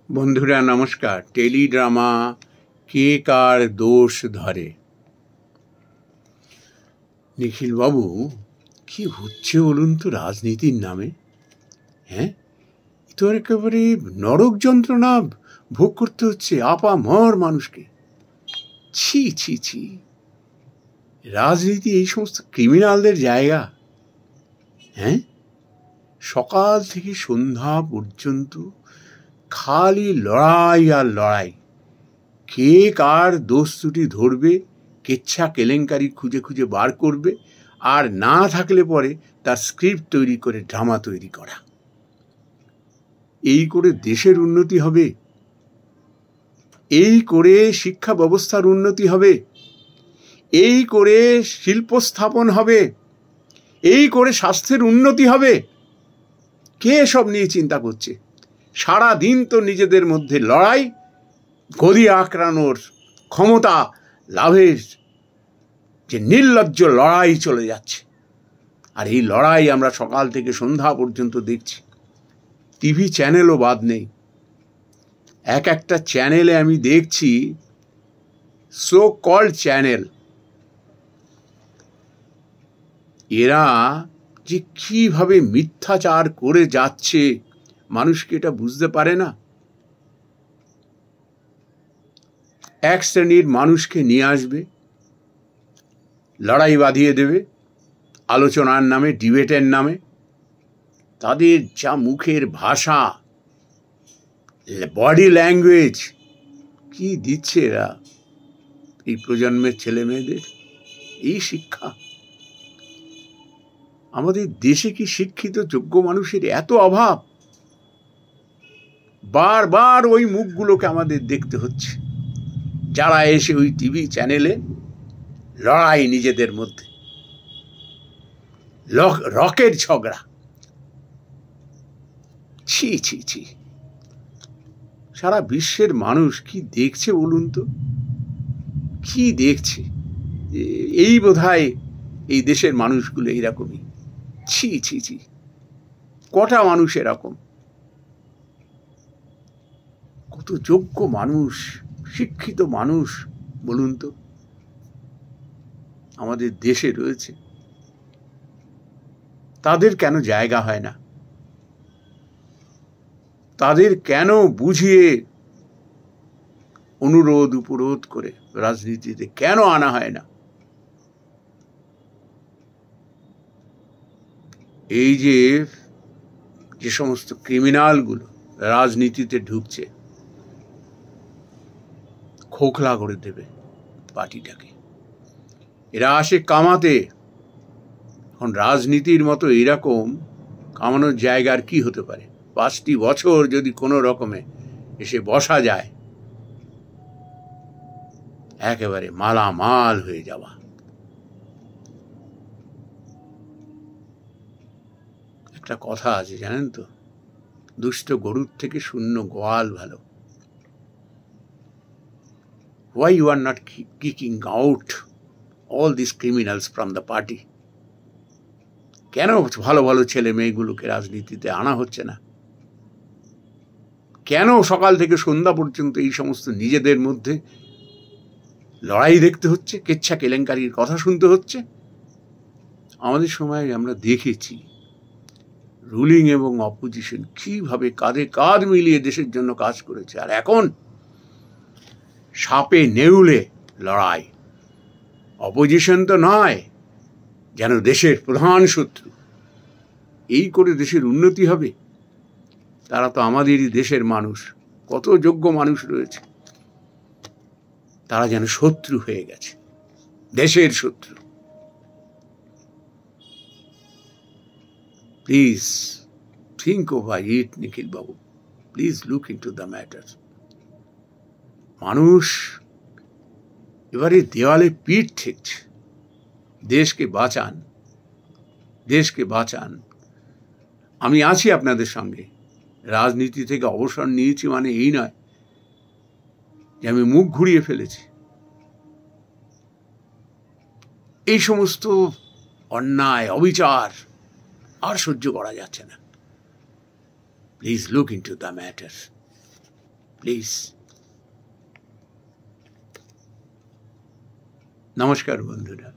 বন্ধুরা নমস্কার। টেলিড্রামা কে কার দোষ ধরে। নিখিলবাবু, কি হচ্ছে বলুন তো রাজনীতির নামে? হ্যাঁ, তো একেবারে নরক যন্ত্রণা ভোগ করতে হচ্ছে আপামর মানুষকে। ছি ছি ছি, রাজনীতি এই সমস্ত ক্রিমিনালদের জায়গা? হ্যাঁ, সকাল থেকে সন্ধ্যা পর্যন্ত খালি লড়াই আর লড়াই। কে কার দোষ ত্রুটি ধরবে, কেচ্ছা কেলেঙ্কারি খুঁজে খুঁজে বার করবে, আর না থাকলে পরে তার স্ক্রিপ্ট তৈরি করে ড্রামা তৈরি করা। এই করে দেশের উন্নতি হবে? এই করে শিক্ষা ব্যবস্থার উন্নতি হবে? এই করে শিল্প স্থাপন হবে? এই করে স্বাস্থ্যের উন্নতি হবে? কে সব নিয়ে চিন্তা করছে? সারা দিন তো নিজেদের মধ্যে লড়াই, গদি আঁকড়ানোর ক্ষমতা লাভের যে নির্লজ্জ লড়াই চলে যাচ্ছে। আর এই লড়াই আমরা সকাল থেকে সন্ধ্যা পর্যন্ত দেখছি। টিভি চ্যানেলও বাদ নেই। এক একটা চ্যানেলে আমি দেখছি, সো কল্ড চ্যানেল, এরা যে কিভাবে মিথ্যাচার করে যাচ্ছে মানুষকে এটা বুঝতে পারে না। এক শ্রেণীর মানুষকে নিয়ে আসবে, লড়াই বাঁধিয়ে দেবে আলোচনার নামে, ডিবেটের নামে। তাদের যা মুখের ভাষা, বডি ল্যাঙ্গুয়েজ কি দিচ্ছে এরা এই প্রজন্মের ছেলে মেয়েদের? এই শিক্ষা আমাদের দেশে কি শিক্ষিত যোগ্য মানুষের এত অভাব? বারবার ওই মুখগুলোকে আমাদের দেখতে হচ্ছে, যারা এসে ওই টিভি চ্যানেলে লড়াই নিজেদের মধ্যে, রকের ঝগড়া। ছি ছি ছি, সারা বিশ্বের মানুষ কি দেখছে বলুন তো? কি দেখছে? এই বোধহয় এই দেশের মানুষগুলো এইরকমই। ছি ছি ছি, কটা মানুষ এরকম? কত যোগ্য মানুষ, শিক্ষিত মানুষ বলুন তো আমাদের দেশে রয়েছে, তাদের কেন জায়গা হয় না? তাদের কেন বুঝিয়ে অনুরোধ উপরোধ করে রাজনীতিতে কেন আনা হয় না? এই যে যে সমস্ত ক্রিমিনালগুলো রাজনীতিতে ঢুকছে, খোখলা করে দেবে পার্টিটাকে। এরা আসে কামাতে। এখন রাজনীতির মতো এরকম কামানোর জায়গার কি হতে পারে? 5টি বছর যদি কোনো রকমে এসে বসা যায়, একেবারে মালামাল হয়ে যাওয়া। একটা কথা আছে জানেন তো, দুষ্ট গরুর থেকে শূন্য গোয়াল ভালো। Why you are not kicking out all these criminals from the party? কেন ভালো ভালো ছেলে মেয়েগুলোকে রাজনীতিতে আনা হচ্ছে না? কেন সকাল থেকে সন্ধ্যা পর্যন্ত এই সমস্ত নিজেদের মধ্যে লড়াই দেখতে হচ্ছে, কেচ্ছা কেলেঙ্কারির কথা শুনতে হচ্ছে? আমাদের সময় আমরা দেখেছি রুলিং এবং অপোজিশন কিভাবে কাঁধে কাঁধ মিলিয়ে দেশের জন্য কাজ করেছে। আর এখন সাপে নেউলে লড়াই। অপোজিশন তো নয়, যেন দেশের প্রধান শত্রু। এই করে দেশের উন্নতি হবে? তারা তো আমাদেরই দেশের মানুষ, কত যোগ্য মানুষ রয়েছে, তারা যেন শত্রু হয়ে গেছে, দেশের শত্রু। Please think over it, Nikhil Babu. Please look into the matter. মানুষ এবারে দেওয়ালে পিঠ ঠেকছে। দেশকে বাঁচান, দেশকে বাঁচান। আমি আছি আপনাদের সঙ্গে। রাজনীতি থেকে অবসর নিয়েছি মানে এই নয় যে আমি মুখ ঘুরিয়ে ফেলেছি। এই সমস্ত অন্যায় অবিচার আর সহ্য করা যাচ্ছে না। Please look into the matter. Please. নমস্কার বন্ধুরা।